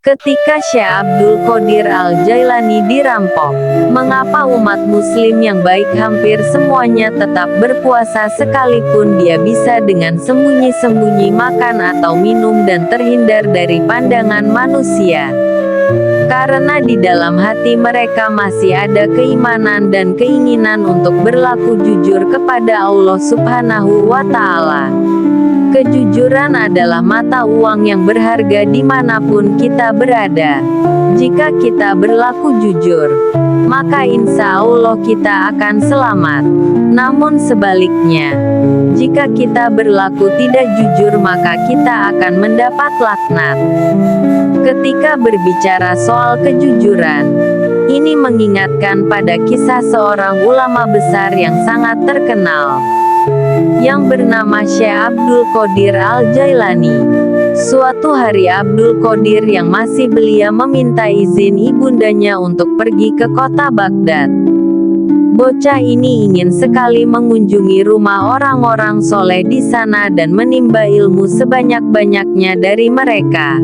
Ketika Syekh Abdul Qadir Al-Jailani dirampok, mengapa umat muslim yang baik hampir semuanya tetap berpuasa sekalipun dia bisa dengan sembunyi-sembunyi makan atau minum dan terhindar dari pandangan manusia? Karena di dalam hati mereka masih ada keimanan dan keinginan untuk berlaku jujur kepada Allah Subhanahu wa Ta'ala. Kejujuran adalah mata uang yang berharga dimanapun kita berada. Jika kita berlaku jujur, maka insya Allah kita akan selamat. Namun sebaliknya, jika kita berlaku tidak jujur maka kita akan mendapat laknat. Ketika berbicara soal kejujuran, ini mengingatkan pada kisah seorang ulama besar yang sangat terkenal, yang bernama Syekh Abdul Qadir Al-Jailani. Suatu hari Abdul Qadir yang masih belia meminta izin ibundanya untuk pergi ke kota Baghdad. Bocah ini ingin sekali mengunjungi rumah orang-orang soleh di sana dan menimba ilmu sebanyak-banyaknya dari mereka.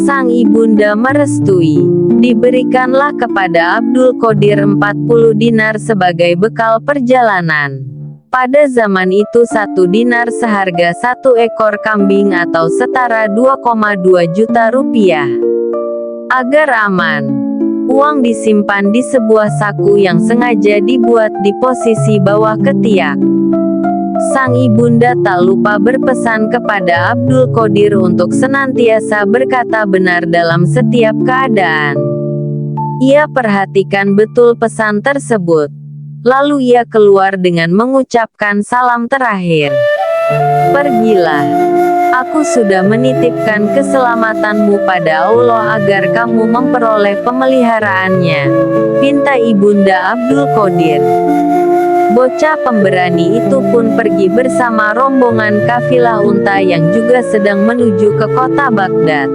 Sang ibunda merestui. Diberikanlah kepada Abdul Qadir 40 dinar sebagai bekal perjalanan. Pada zaman itu 1 dinar seharga 1 ekor kambing atau setara 2,2 juta rupiah. Agar aman, uang disimpan di sebuah saku yang sengaja dibuat di posisi bawah ketiak. Sang ibunda tak lupa berpesan kepada Abdul Qadir untuk senantiasa berkata benar dalam setiap keadaan. Ia perhatikan betul pesan tersebut. Lalu ia keluar dengan mengucapkan salam terakhir. Pergilah. Aku sudah menitipkan keselamatanmu pada Allah agar kamu memperoleh pemeliharaannya, pinta ibunda Abdul Qadir. Bocah pemberani itu pun pergi bersama rombongan kafilah unta yang juga sedang menuju ke kota Baghdad.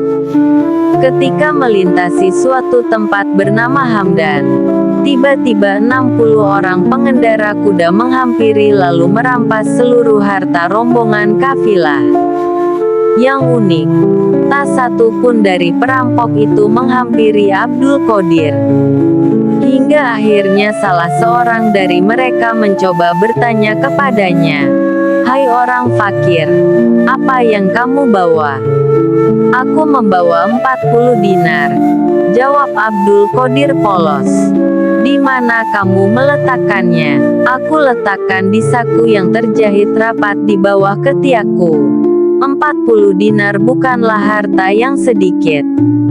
Ketika melintasi suatu tempat bernama Hamdan, tiba-tiba 60 orang pengendara kuda menghampiri lalu merampas seluruh harta rombongan kafilah. Yang unik, tak satu pun dari perampok itu menghampiri Abdul Qadir. Hingga akhirnya salah seorang dari mereka mencoba bertanya kepadanya, "Hai orang fakir, apa yang kamu bawa?" "Aku membawa 40 dinar," jawab Abdul Qadir polos. "Di mana kamu meletakkannya?" "Aku letakkan di saku yang terjahit rapat di bawah ketiakku." 40 dinar bukanlah harta yang sedikit.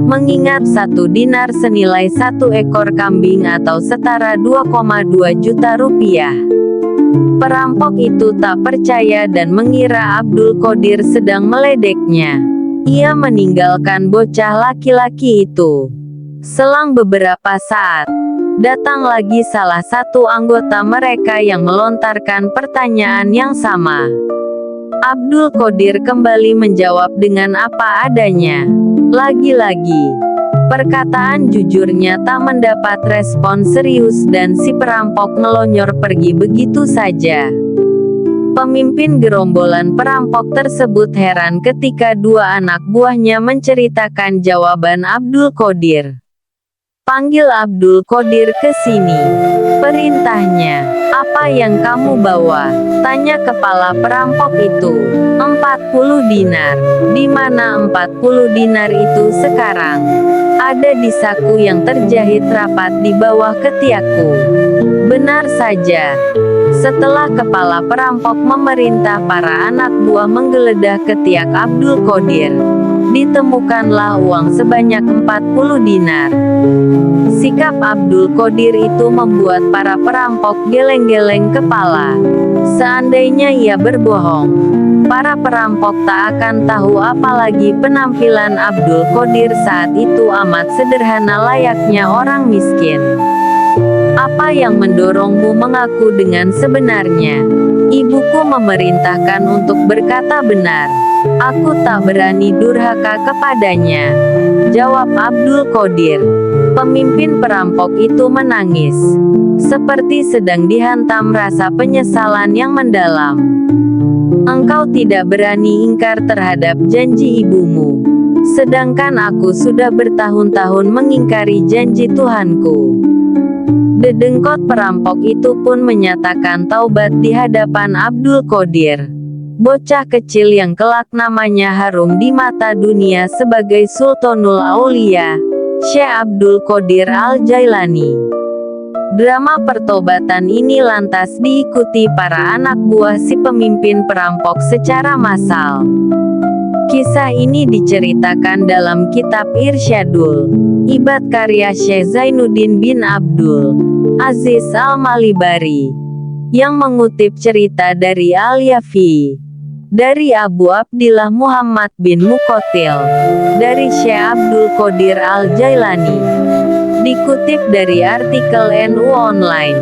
Mengingat 1 dinar senilai 1 ekor kambing atau setara 2,2 juta rupiah. Perampok itu tak percaya dan mengira Abdul Qadir sedang meledeknya. Ia meninggalkan bocah laki-laki itu. Selang beberapa saat, datang lagi salah satu anggota mereka yang melontarkan pertanyaan yang sama. Abdul Qadir kembali menjawab dengan apa adanya. Lagi-lagi, perkataan jujurnya tak mendapat respon serius dan si perampok ngelonyor pergi begitu saja. Pemimpin gerombolan perampok tersebut heran ketika 2 anak buahnya menceritakan jawaban Abdul Qadir. "Panggil Abdul Qadir ke sini," perintahnya. "Apa yang kamu bawa?" tanya kepala perampok itu. 40 dinar. "Di mana 40 dinar itu sekarang?" "Ada di saku yang terjahit rapat di bawah ketiakku." "Benar saja." Setelah kepala perampok memerintah para anak buah menggeledah ketiak Abdul Qadir, ditemukanlah uang sebanyak 40 dinar. Sikap Abdul Qadir itu membuat para perampok geleng-geleng kepala. Seandainya ia berbohong, para perampok tak akan tahu apalagi penampilan Abdul Qadir saat itu amat sederhana layaknya orang miskin. "Apa yang mendorongmu mengaku dengan sebenarnya?" "Ibuku memerintahkan untuk berkata benar. Aku tak berani durhaka kepadanya," jawab Abdul Qadir. Pemimpin perampok itu menangis, seperti sedang dihantam rasa penyesalan yang mendalam. "Engkau tidak berani ingkar terhadap janji ibumu. Sedangkan aku sudah bertahun-tahun mengingkari janji Tuhanku. Dedengkot perampok itu pun menyatakan taubat di hadapan Abdul Qadir. Bocah kecil yang kelak namanya harum di mata dunia sebagai Sultanul Aulia, Syekh Abdul Qadir Al-Jailani. Drama pertobatan ini lantas diikuti para anak buah si pemimpin perampok secara massal. Kisah ini diceritakan dalam kitab Irsyadul Ibad karya Syekh Zainuddin bin Abdul Aziz Al-Malibari, yang mengutip cerita dari Al-Yafi, dari Abu Abdillah Muhammad bin Muqatil, dari Syekh Abdul Qadir Al-Jailani. Dikutip dari artikel NU Online.